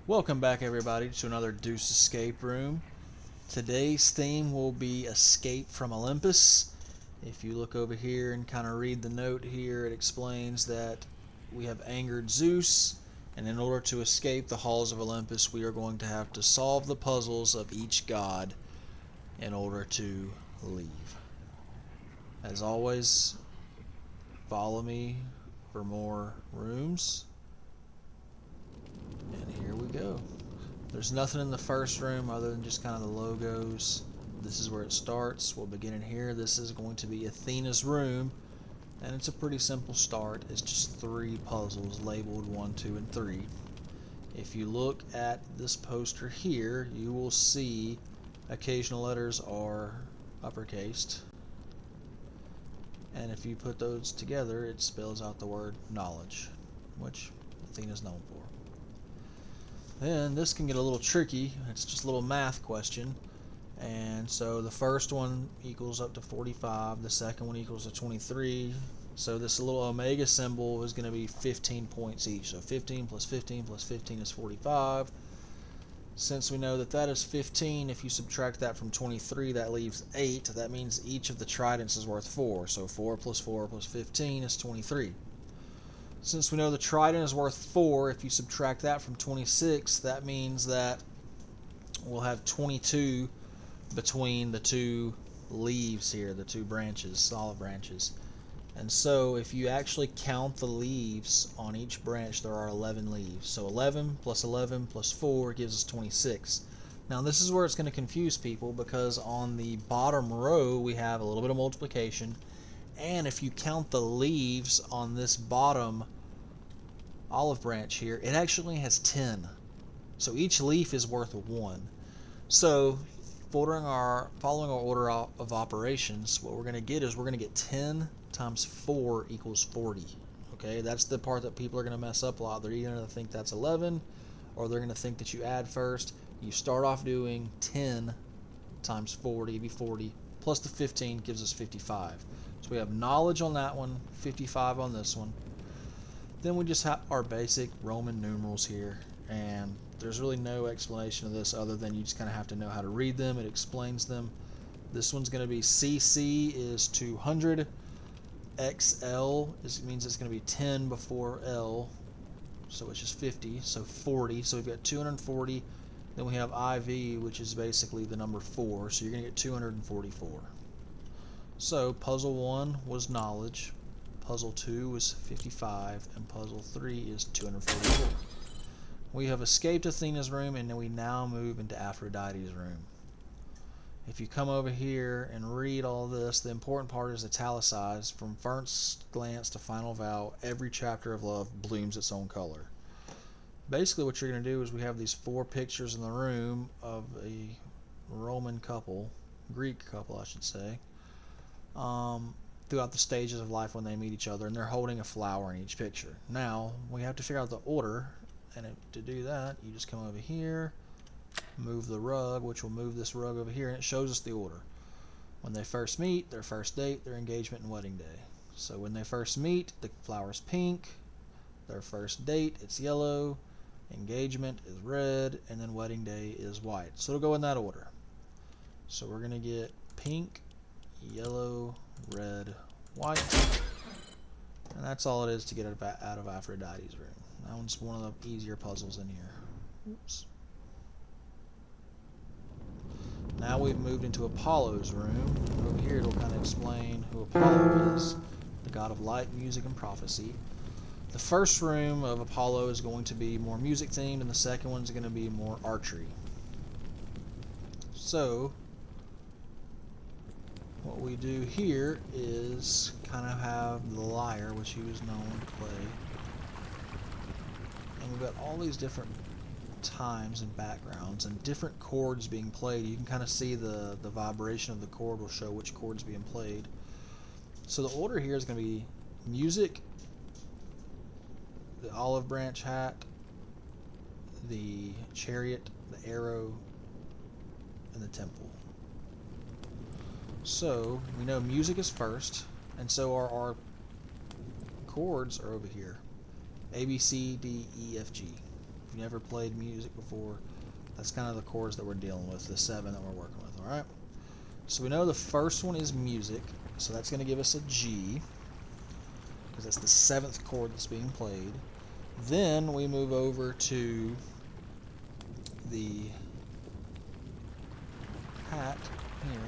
Welcome back, everybody, to another Deuce Escape Room. Today's theme will be Escape from Olympus. If you look over here and kind of read the note here, it explains that we have angered Zeus, and in order to escape the halls of Olympus, we are going to have to solve the puzzles of each god in order to leave. As always, follow me for more rooms. And here we go. There's nothing in the first room other than just kind of the logos. This is where it starts. We'll begin in here. This is going to be Athena's room, and it's a pretty simple start. It's just 3 puzzles labeled 1, 2, and 3. If you look at this poster here, you will see occasional letters are uppercased, and if you put those together, it spells out the word knowledge, which Athena's known for. Then this can get a little tricky. It's just a little math question. And so the first one equals up to 45. The second one equals to 23. So this little omega symbol is going to be 15 points each. So 15 plus 15 plus 15 is 45. Since we know that that is 15, if you subtract that from 23, that leaves 8. That means each of the tridents is worth 4. So 4 plus 4 plus 15 is 23. Since we know the trident is worth 4, if you subtract that from 26, that means that we'll have 22 between the 2 leaves here, the 2 branches, olive branches. And so if you actually count the leaves on each branch, there are 11 leaves. So 11 plus 4 gives us 26. Now this is where it's going to confuse people, because on the bottom row we have a little bit of multiplication, and if you count the leaves on this bottom olive branch here, it actually has 10. So each leaf is worth 1. So following our order of operations, what we're going to get is we're going to get 10 times 4 equals 40. Okay, that's the part that people are going to mess up a lot. They're either going to think that's 11, or they're going to think that you add first. You start off doing 10 times 40, be 40, plus the 15 gives us 55. So we have knowledge on that one, 55 on this one. Then we just have our basic Roman numerals here, and there's really no explanation of this other than you just kind of have to know how to read them. It explains them. This one's going to be CC is 200, XL means it's going to be 10 before L, so it's just 50, so 40. So we've got 240. Then we have IV, which is basically the number 4, so you're going to get 244. So puzzle 1 was knowledge, puzzle 2 was 55, and puzzle 3 is 244. We have escaped Athena's room, and then we now move into Aphrodite's room. If you come over here and read all this, the important part is italicized. From first glance to final vow, every chapter of love blooms its own color. Basically what you're going to do is we have these 4 pictures in the room of a Roman couple, Greek couple I should say, throughout the stages of life when they meet each other, and they're holding a flower in each picture. Now we have to figure out the order, and to do that you just come over here, move the rug, which will move this rug over here, and it shows us the order. When they first meet, their first date, their engagement, and wedding day. So when they first meet, the flower's pink, their first date, it's yellow, engagement is red, and then wedding day is white. So it'll go in that order. So we're going to get pink, yellow, red, white, and that's all it is to get out of Aphrodite's room. That one's one of the easier puzzles in here. Oops. Now we've moved into Apollo's room. Over here it'll kind of explain who Apollo is, the god of light, music, and prophecy. The first room of Apollo is going to be more music themed, and the second one is going to be more archery. So what we do here is kind of have the lyre, which he was known to play, and we've got all these different times and backgrounds and different chords being played. You can kind of see the vibration of the chord will show which chord's being played. So the order here is going to be music, the olive branch hat, the chariot, the arrow, and the temple. So we know music is first, and so our chords are over here. A, B, C, D, E, F, G. you've never played music before, that's kind of the chords that we're dealing with, the 7 that we're working with, alright? So we know the first one is music, so that's going to give us a G, because that's the 7th chord that's being played. Then we move over to the hat here,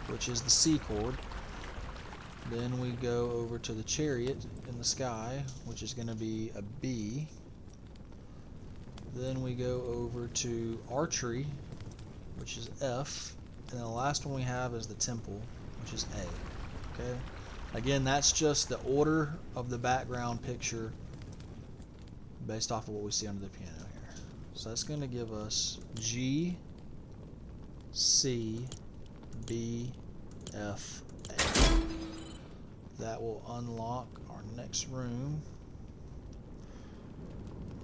which is the C chord. Then we go over to the chariot in the sky, which is going to be a B. Then we go over to archery, which is F. And then the last one we have is the temple, which is A. Okay? Again, that's just the order of the background picture based off of what we see under the piano here. So that's going to give us G, C, B, F, A. That will unlock our next room,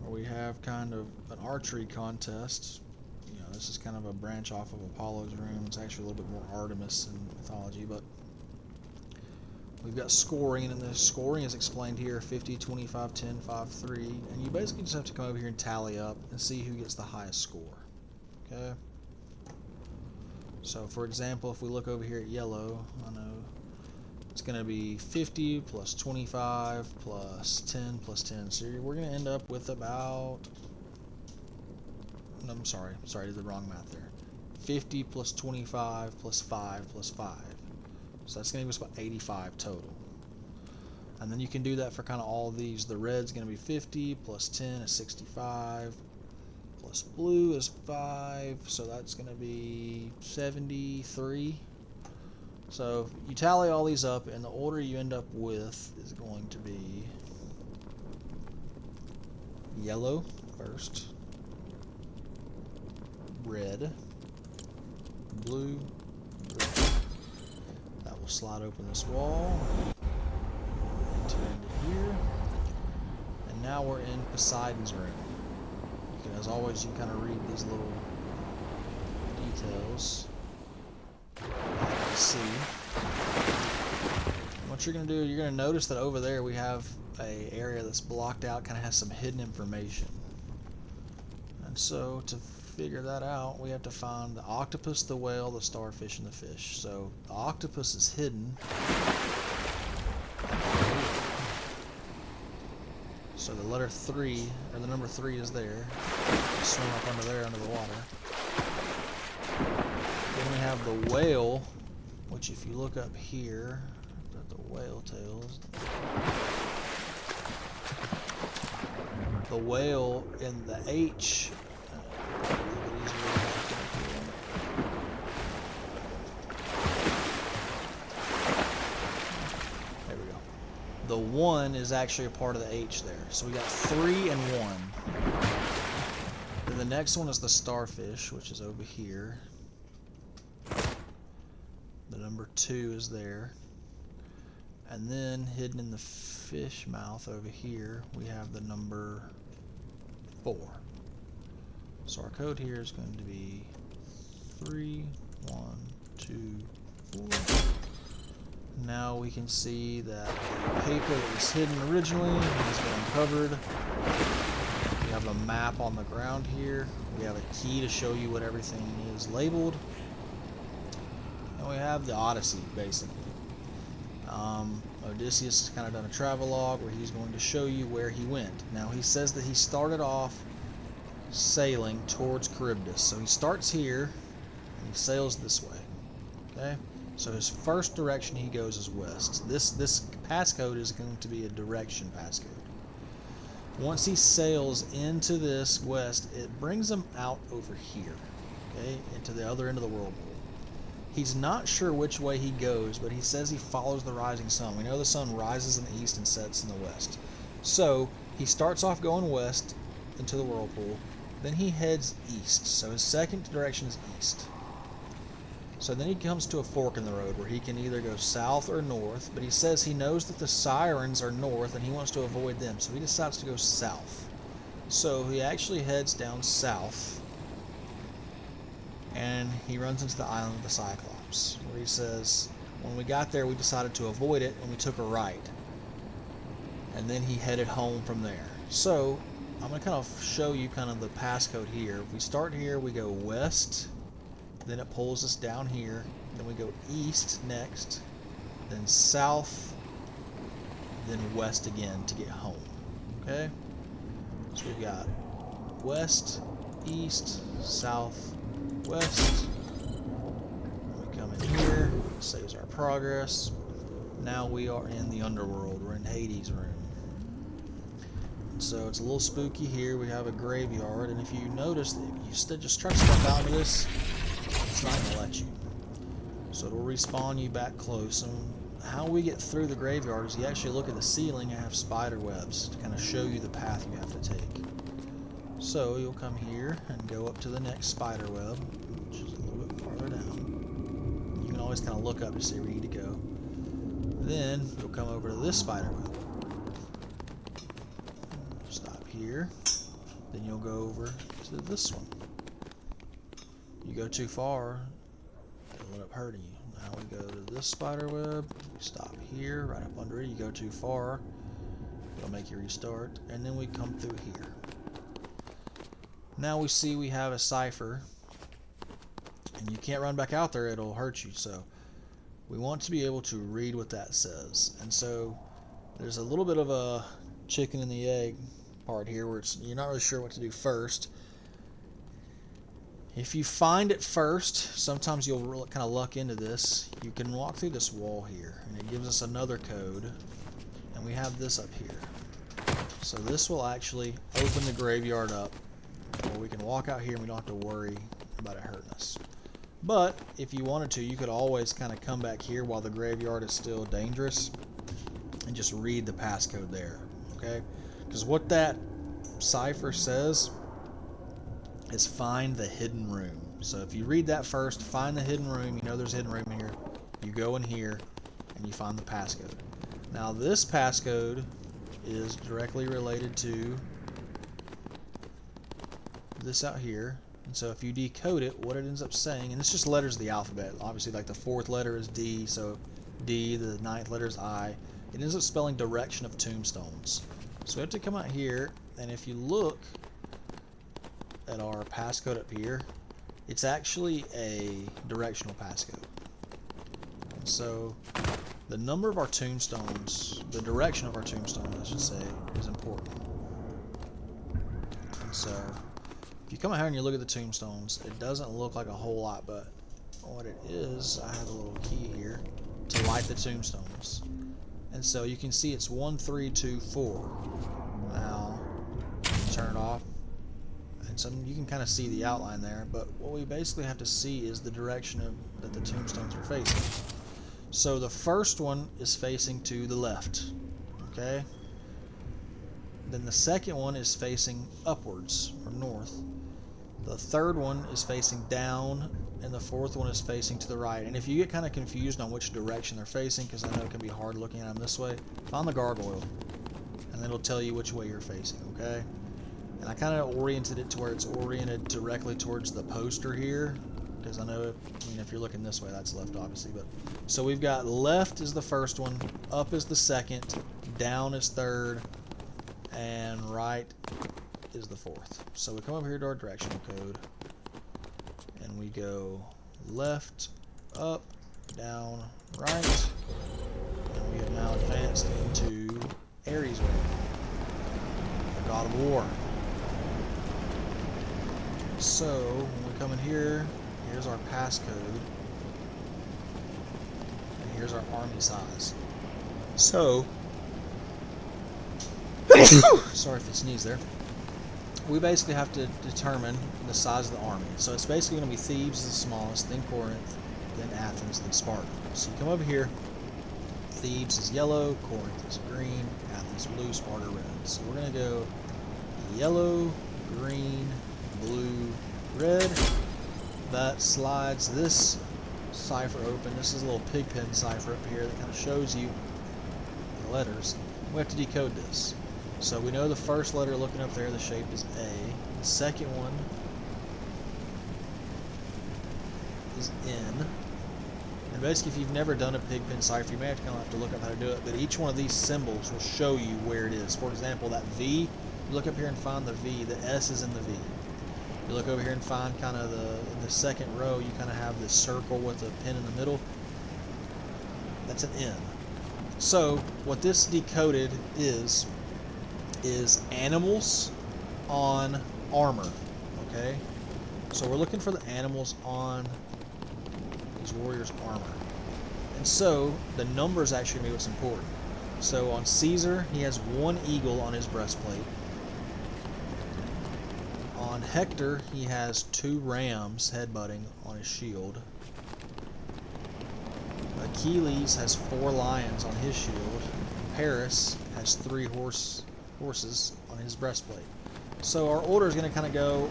where we have kind of an archery contest. You know, this is kind of a branch off of Apollo's room. It's actually a little bit more Artemis in mythology, but we've got scoring, and the scoring is explained here: 50, 25, 10, 5, 3, and you basically just have to come over here and tally up and see who gets the highest score. Okay? So, for example, if we look over here at yellow, I know it's going to be 50 plus 25 plus 10 plus 10. So we're going to end up with about, I'm sorry, I did the wrong math there. 50 plus 25 plus 5 plus 5. So that's going to give us about 85 total. And then you can do that for kind of all of these. The red's going to be 50 plus 10 is 65 plus blue is 5. So that's going to be 73. So you tally all these up, and the order you end up with is going to be yellow first, red, blue, green. That will slide open this wall, enter into here, and now we're in Poseidon's room. You can, as always, you can kind of read these little details. See, what you're going to do, you're going to notice that over there we have a area that's blocked out, kind of has some hidden information. And so to figure that out, we have to find the octopus, the whale, the starfish, and the fish. So the octopus is hidden. So the letter 3, or the number 3 is there. Swim up under there, under the water. Then we have the whale, which if you look up here, at the whale tails, the whale in the H, there we go. The 1 is actually a part of the H there. So we got 3 and 1. Then the next one is the starfish, which is over here. The number 2 is there. And then hidden in the fish mouth over here, we have the number 4. So our code here is going to be 3, 1, 2, 4. Now we can see that the paper that was hidden originally has been uncovered. We have a map on the ground here. We have a key to show you what everything is labeled. And we have the Odyssey, basically. Odysseus has kind of done a travelogue where he's going to show you where he went. Now he says that he started off sailing towards Charybdis. So he starts here and he sails this way. Okay? So his first direction he goes is west. This passcode is going to be a direction passcode. Once he sails into this west, it brings him out over here, okay, into the other end of the whirlpool. He's not sure which way he goes, but he says he follows the rising sun. We know the sun rises in the east and sets in the west. So he starts off going west into the whirlpool, then he heads east. So his second direction is east. So then he comes to a fork in the road where he can either go south or north, but he says he knows that the sirens are north and he wants to avoid them, so he decides to go south. So he actually heads down south, and he runs into the island of the Cyclops, where he says, when we got there we decided to avoid it and we took a right. And then he headed home from there. So I'm going to kind of show you kind of the passcode here. If we start here, we go west, then it pulls us down here, then we go east next, then south, then west again to get home. Okay? So we've got west, east, south, west. We come in here, saves our progress. Now we are in the underworld. We're in Hades' room. So it's a little spooky here. We have a graveyard, and if you notice that you just try to step out of this, it's not going to let you. So it'll respawn you back close. And how we get through the graveyard is you actually look at the ceiling and have spider webs to kind of show you the path you have to take. So you'll come here and go up to the next spider web, which is a little bit farther down. You can always kind of look up to see where you need to go. Then you'll come over to this spider web. Stop here. Then you'll go over to this one. You go too far, it'll end up hurting you. Now we go to this spider web. We stop here, right up under it. You go too far, it'll make you restart. And then we come through here. Now we see we have a cipher, and you can't run back out there, it'll hurt you. So we want to be able to read what that says. And so there's a little bit of a chicken and the egg part here where you're not really sure what to do first. If you find it first, sometimes you'll kind of luck into this. You can walk through this wall here, and it gives us another code, and we have this up here. So this will actually open the graveyard up, or we can walk out here and we don't have to worry about it hurting us. But if you wanted to, you could always kind of come back here while the graveyard is still dangerous and just read the passcode there, okay? Because what that cipher says is find the hidden room. So if you read that first, find the hidden room, you know there's a hidden room here, you go in here and you find the passcode. Now this passcode is directly related to this out here. And so if you decode it, what it ends up saying, and it's just letters of the alphabet. Obviously, like the 4th letter is D, so D, the 9th letter is I. It ends up spelling direction of tombstones. So we have to come out here, and if you look at our passcode up here, it's actually a directional passcode. And so the number of our tombstones, the direction of our tombstones, I should say, is important. And so if you come out here and you look at the tombstones, it doesn't look like a whole lot, but what it is, I have a little key here to light the tombstones. And so you can see it's 1, 3, 2, 4. Now, turn it off. And so you can kind of see the outline there, but what we basically have to see is the direction that the tombstones are facing. So the first one is facing to the left, okay? Then the second one is facing upwards, or north. The third one is facing down, and the fourth one is facing to the right. And if you get kind of confused on which direction they're facing, because I know it can be hard looking at them this way, find the gargoyle, and then it'll tell you which way you're facing, okay? And I kind of oriented it to where it's oriented directly towards the poster here, because I know, if you're looking this way, that's left, obviously. But so we've got left is the first one, up is the second, down is third, and right is the fourth. So we come over here to our directional code, and we go left, up, down, right, and we have now advanced into Ares' room, the god of war. So when we come in here, here's our passcode, and here's our army size. So, sorry if it sneezed there. We basically have to determine the size of the army. So it's basically going to be Thebes is the smallest, then Corinth, then Athens, then Sparta. So you come over here, Thebes is yellow, Corinth is green, Athens blue, Sparta red. So we're going to go yellow, green, blue, red. That slides this cipher open. This is a little pig pen cipher up here that kind of shows you the letters. We have to decode this. So we know the first letter looking up there, the shape is A. The second one is N. And basically, if you've never done a pig pen cipher, you may have to look up how to do it, but each one of these symbols will show you where it is. For example, that V You look up here and find the V. The S is in the V. You look over here and find kind of in the second row, you kind of have this circle with a pin in the middle. That's an N. So what this decoded is animals on armor. Okay? So we're looking for the animals on these warriors' armor. And so the numbers actually be what's important. So on Caesar, he has one eagle on his breastplate. On Hector, he has 2 rams headbutting on his shield. Achilles has 4 lions on his shield. Paris has 3 horses on his breastplate. So our order is going to kind of go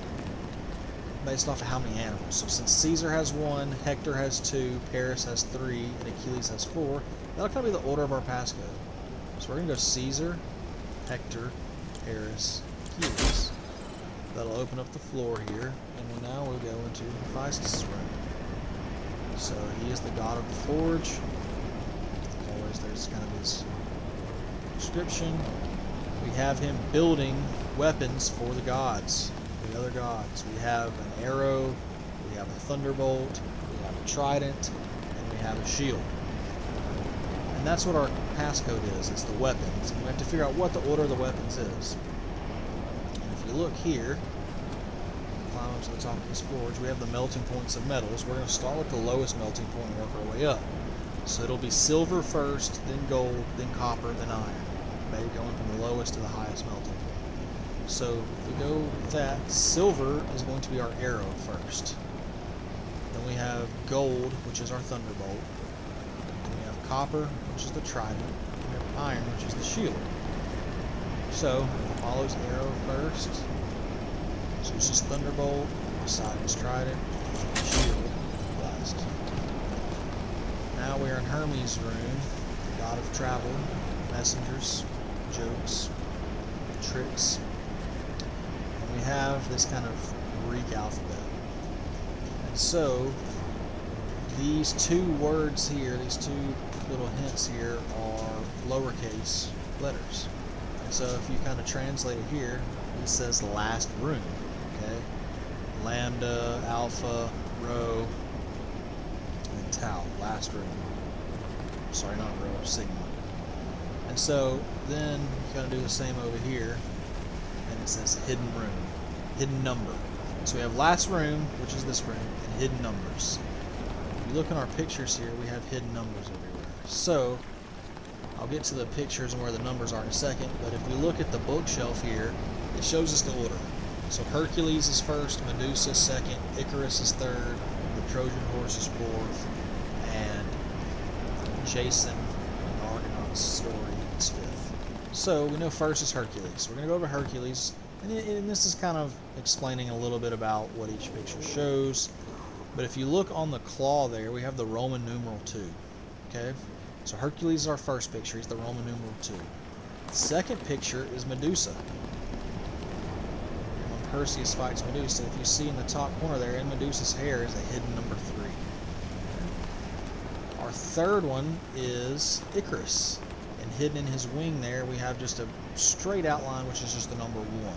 based off of how many animals. So since Caesar has 1, Hector has 2, Paris has 3, and Achilles has 4, that'll kind of be the order of our passcode. So we're going to go Caesar, Hector, Paris, Achilles. That'll open up the floor here, and now we'll go into Hephaestus' room. So he is the god of the forge. As always, there's kind of his description. We have him building weapons for the gods, the other gods. We have an arrow, we have a thunderbolt, we have a trident, and we have a shield. And that's what our passcode is. It's the weapons. And we have to figure out what the order of the weapons is. And if you look here, climb up to the top of this forge, we have the melting points of metals. We're going to start with the lowest melting point and work our way up. So it'll be silver first, then gold, then copper, then iron. Maybe going from the lowest to the highest melting point. So if we go with that, silver is going to be our arrow first. Then we have gold, which is our thunderbolt. Then we have copper, which is the trident. We have iron, which is the shield. So Apollo's arrow first, Zeus's thunderbolt, Poseidon's trident, and shield last. Now we are in Hermes' room, the god of travel, messengers, jokes, tricks. And we have this kind of Greek alphabet. And so these 2 words here, these 2 little hints here are lowercase letters. And so if you kind of translate it here, it says last room. Okay? Lambda, alpha, rho, and tau, last room. Sorry, not rho, sigma. And so then you kind of do the same over here, and it says hidden room, hidden number. So we have last room, which is this room, and hidden numbers. If you look in our pictures here, we have hidden numbers everywhere. So I'll get to the pictures and where the numbers are in a second, but if we look at the bookshelf here, it shows us the order. So Hercules is first, Medusa is second, Icarus is third, the Trojan horse is fourth, and Jason and the Argonauts story is fifth. So we know first is Hercules. We're going to go over Hercules, and this is kind of explaining a little bit about what each picture shows. But if you look on the claw there, we have the Roman numeral 2. Okay? So Hercules is our first picture. He's the Roman numeral 2. The second picture is Medusa. When Perseus fights Medusa, if you see in the top corner there, in Medusa's hair is a hidden number 3. Our third one is Icarus. And hidden in his wing there, we have just a straight outline, which is just the number 1.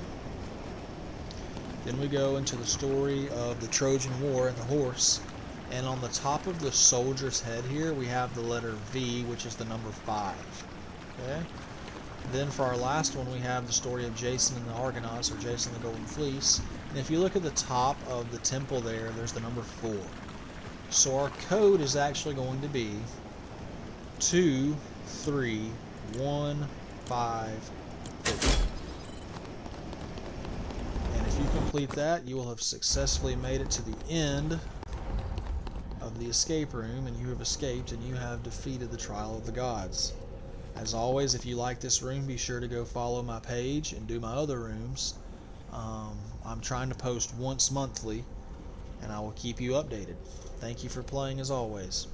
Then we go into the story of the Trojan War and the horse. And on the top of the soldier's head here, we have the letter V, which is the number 5. Okay? Then for our last one, we have the story of Jason and the Argonauts, or Jason the Golden Fleece. And if you look at the top of the temple there, there's the number 4. So our code is actually going to be 2, 3, 1, 5, 4. And if you complete that, you will have successfully made it to the end of the escape room, and you have escaped, and you have defeated the trial of the gods. As always, if you like this room, be sure to go follow my page and do my other rooms. I'm trying to post once monthly, and I will keep you updated. Thank you for playing as always.